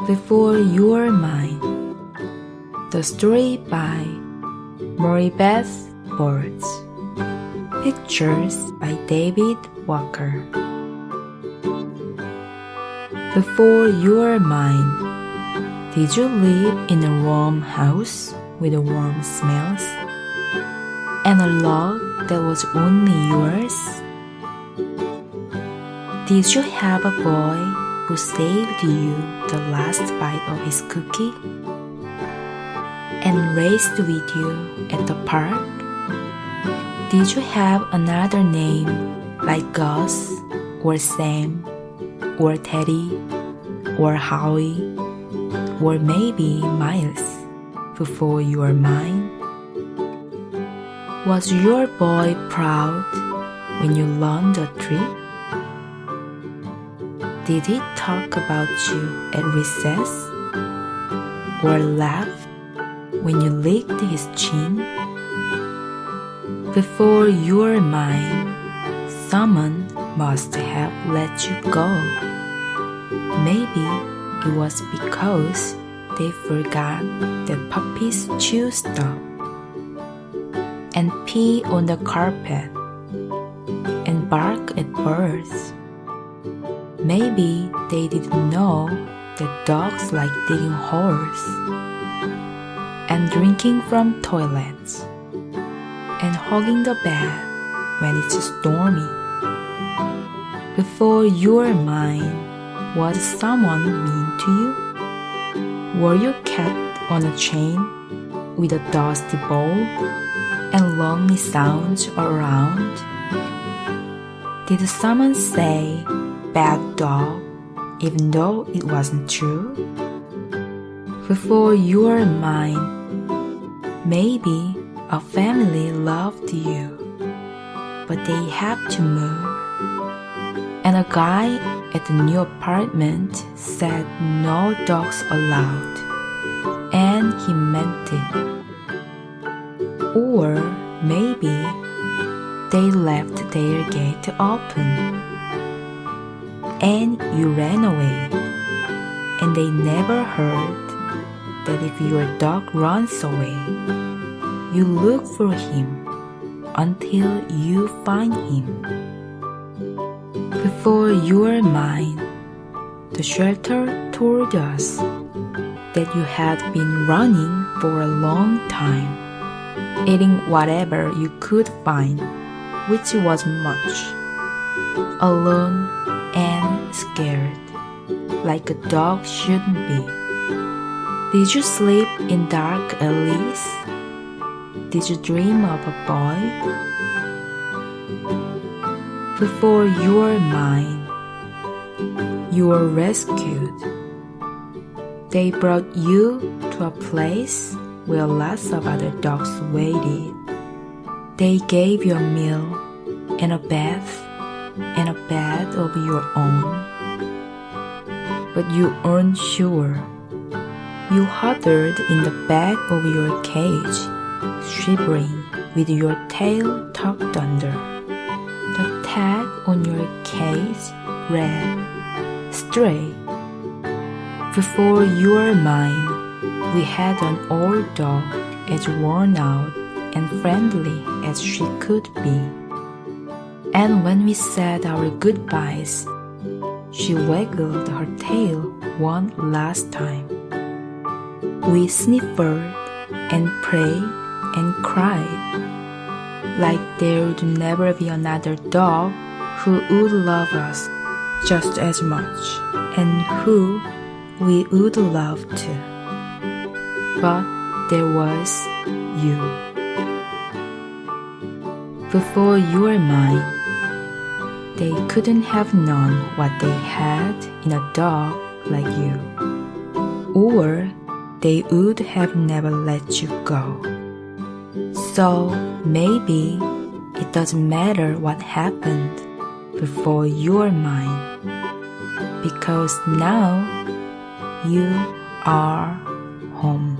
before you are mine. The story by Maribeth Boelts. Pictures by David Walker. Before you are mine, did you live in a warm house with warm smells and a love that was only yours? Did you have a boy who saved you the last bite of his cookie and raced with you at the park? Did you have another name like Gus or Sam or Teddy or Howie or maybe Miles before you were mine? Was your boy proud when you learned a trick? Did he talk about you at recess? Or laugh when you licked his chin? Before you were mine, someone must have let you go. Maybe it was because they forgot that puppies chew stuff and pee on the carpet and bark at birds. Maybe they didn't know that dogs like digging holes and drinking from toilets and hugging the bed when it's stormy. Before you were mine, was someone mean to you? Were you kept on a chain with a dusty bowl and lonely sounds around? Did someone say, "Bad dog," even though it wasn't true? Before you were mine, maybe a family loved you, but they had to move, and a guy at the new apartment said no dogs allowed, and he meant it. Or maybe they left their gate open and you ran away, and they never heard that if your dog runs away, you look for him until you find him. Before you were mine, the shelter told us that you had been running for a long time, eating whatever you could find, which wasn't much, alone and scared, like a dog shouldn't be. Did you sleep in dark alleys? Did you dream of a boy? Before you were mine, you were rescued. They brought you to a place where lots of other dogs waited. They gave you a meal and a bath and a bed of your own. But you weren't sure. You huddled in the back of your cage, shivering with your tail tucked under. The tag on your cage read, "Stray." Before you were mine, we had an old dog as worn out and friendly as she could be. And when we said our goodbyes, she waggled her tail one last time. We sniffled and prayed and cried, like there would never be another dog who would love us just as much and who we would love too. But there was you. Before you were mine, they couldn't have known what they had in a dog like you, or they would have never let you go. So maybe it doesn't matter what happened before you were mine, because now you are home.